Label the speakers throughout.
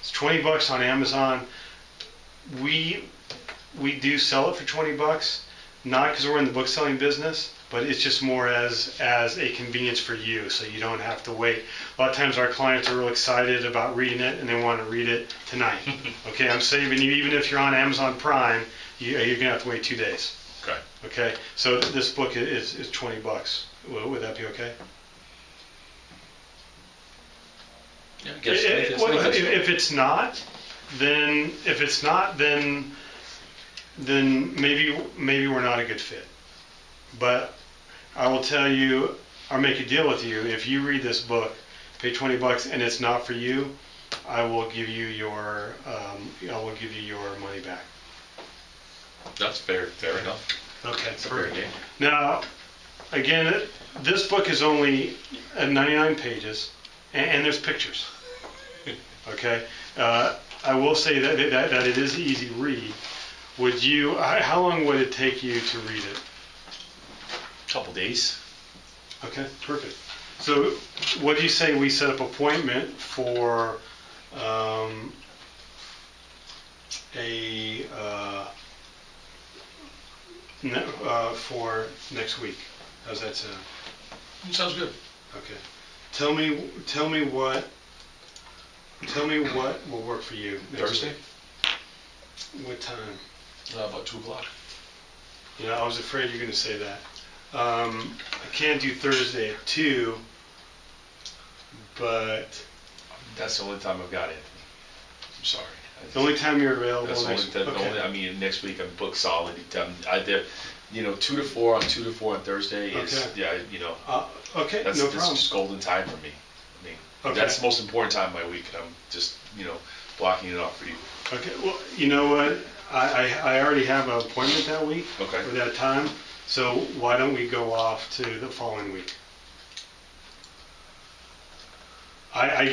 Speaker 1: It's $20 on Amazon. We do sell it for $20, not because we're in the book selling business, but it's just more as a convenience for you, so you don't have to wait. A lot of times our clients are real excited about reading it, and they want to read it tonight. Okay, I'm saving you, even if you're on Amazon Prime, you're going to have to wait 2 days.
Speaker 2: Okay.
Speaker 1: Okay, so this book is $20. Would that be okay?
Speaker 2: Yeah, I guess.
Speaker 1: If it's not, then maybe we're not a good fit. But I will tell you, I'll make a deal with you. If you read this book, pay $20, and it's not for you, I will give you your money back.
Speaker 2: That's fair enough.
Speaker 1: Okay,
Speaker 2: That's perfect. Fair game.
Speaker 1: Now, again, this book is only 99 pages, and there's pictures. Okay, I will say that it is an easy read. How long would it take you to read it?
Speaker 2: A couple days.
Speaker 1: Okay, perfect. So, what do you say we set up an appointment for for next week? How's that sound?
Speaker 2: Sounds good.
Speaker 1: Okay. Tell me what will work for you next
Speaker 2: Thursday?
Speaker 1: Week. What time?
Speaker 2: About 2 o'clock.
Speaker 1: Yeah, I was afraid you're going to say that. I can't do Thursday at 2, but
Speaker 2: that's the only time I've got it. I'm sorry.
Speaker 1: The only time you're available.
Speaker 2: That's I mean, next week I'm booked solid. 2 to 4 on Thursday is
Speaker 1: okay.
Speaker 2: That's,
Speaker 1: no
Speaker 2: that's
Speaker 1: problem.
Speaker 2: just golden time for me. I mean, that's the most important time of my week, and I'm just blocking it off for you.
Speaker 1: Okay. Well, you know what? I already have an appointment that week for that time. So why don't we go off to the following week? I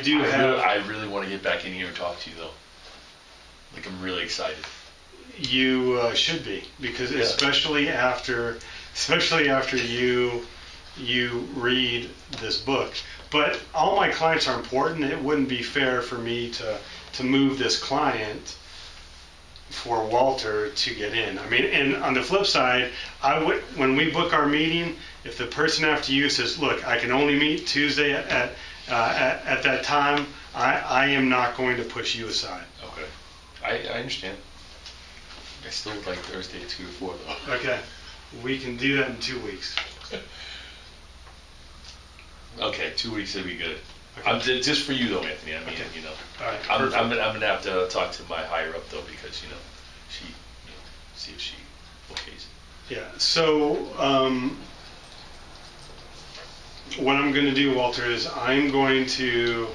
Speaker 2: really want to get back in here and talk to you, though. Like, I'm really excited.
Speaker 1: You should be, because especially after you read this book. But all my clients are important. It wouldn't be fair for me to move this client for Walter to get in. I mean, and on the flip side, when we book our meeting, if the person after you says, "Look, I can only meet Tuesday at that time," I am not going to push you aside.
Speaker 2: Okay, I understand. I still would like Thursday 2 to 4 though.
Speaker 1: Okay, we can do that in 2 weeks.
Speaker 2: Okay, 2 weeks would be good. Okay. Just for you though, Anthony. I mean,
Speaker 1: All right,
Speaker 2: I'm gonna have to talk to my higher up though, because she, see if she okays it.
Speaker 1: Yeah. So what I'm going to do, Walter, is I'm going to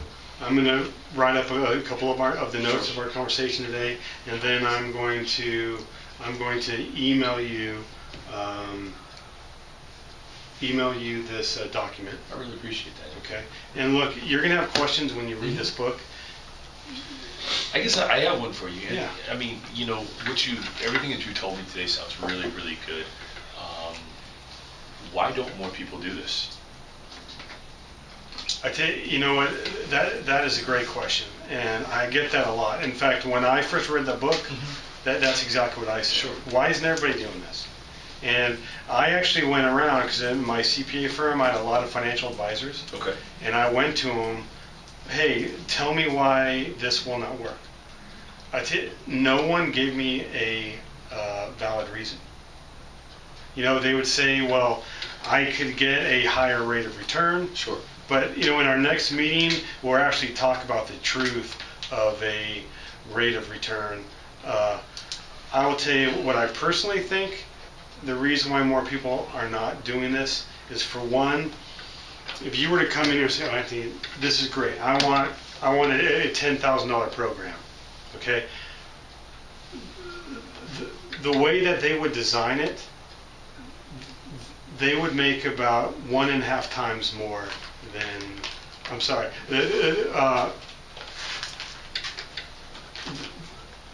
Speaker 1: write up a couple of the notes of our conversation today, and then I'm going to email you this document.
Speaker 2: I really appreciate that.
Speaker 1: Okay. And look, you're going to have questions when you read this book.
Speaker 2: I guess I have one for you.
Speaker 1: Yeah.
Speaker 2: I mean, everything that you told me today sounds really, really good. Why don't more people do this?
Speaker 1: I tell you, you know what, that is a great question, and I get that a lot. In fact, when I first read the book, that's exactly what I said. Sure. Why isn't everybody doing this? And I actually went around, because in my CPA firm, I had a lot of financial advisors.
Speaker 2: Okay.
Speaker 1: And I went to them, "Hey, tell me why this will not work." No one gave me a valid reason. They would say, "Well, I could get a higher rate of return."
Speaker 2: Sure.
Speaker 1: But in our next meeting, we'll actually talk about the truth of a rate of return. I will tell you what I personally think. The reason why more people are not doing this is, for one, if you were to come in here and say, "Oh, Anthony, this is great. I want a $10,000 program." Okay. The way that they would design it, they would make about 1.5 times more than. I'm sorry.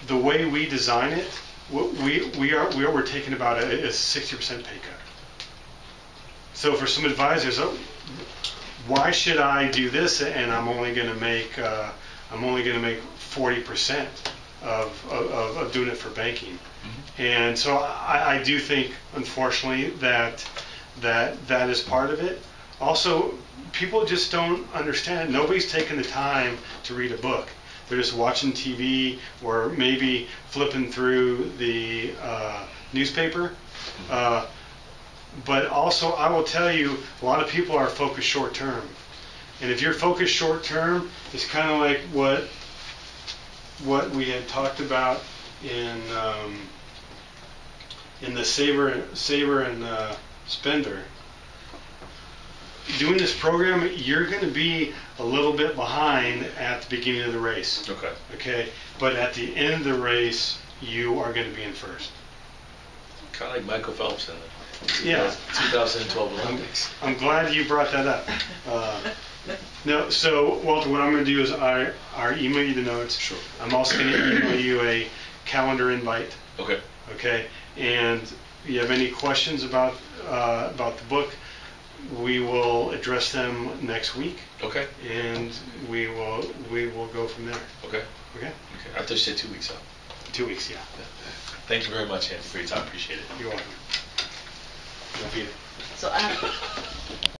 Speaker 1: The way we design it, we're taking about a 60% pay cut. So for some advisors, why should I do this and I'm only going to make I'm only going to make 40% of doing it for banking.
Speaker 2: Mm-hmm.
Speaker 1: And so I do think, unfortunately, that is part of it. Also, people just don't understand it. Nobody's taking the time to read a book. They're just watching TV or maybe flipping through the newspaper. But also, I will tell you, a lot of people are focused short term. And if you're focused short term, it's kind of like what we had talked about in the saver and spender. Doing this program, you're going to be a little bit behind at the beginning of the race.
Speaker 2: Okay.
Speaker 1: Okay. But at the end of the race, you are going to be in first.
Speaker 2: Kind of like Michael Phelps in the
Speaker 1: Yeah.
Speaker 2: 2012 Olympics.
Speaker 1: I'm glad you brought that up. No, so Walter, what I'm going to do is I email you the notes.
Speaker 2: Sure.
Speaker 1: I'm also going to email you a calendar invite.
Speaker 2: Okay.
Speaker 1: Okay. And if you have any questions about the book, we will address them next week.
Speaker 2: Okay.
Speaker 1: And we will go from there.
Speaker 2: Okay.
Speaker 1: Okay.
Speaker 2: Okay. I thought you said 2 weeks out.
Speaker 1: 2 weeks, yeah.
Speaker 2: Thank you very much, Andy, for your time. Appreciate it.
Speaker 1: You're welcome. You'll be it.
Speaker 3: So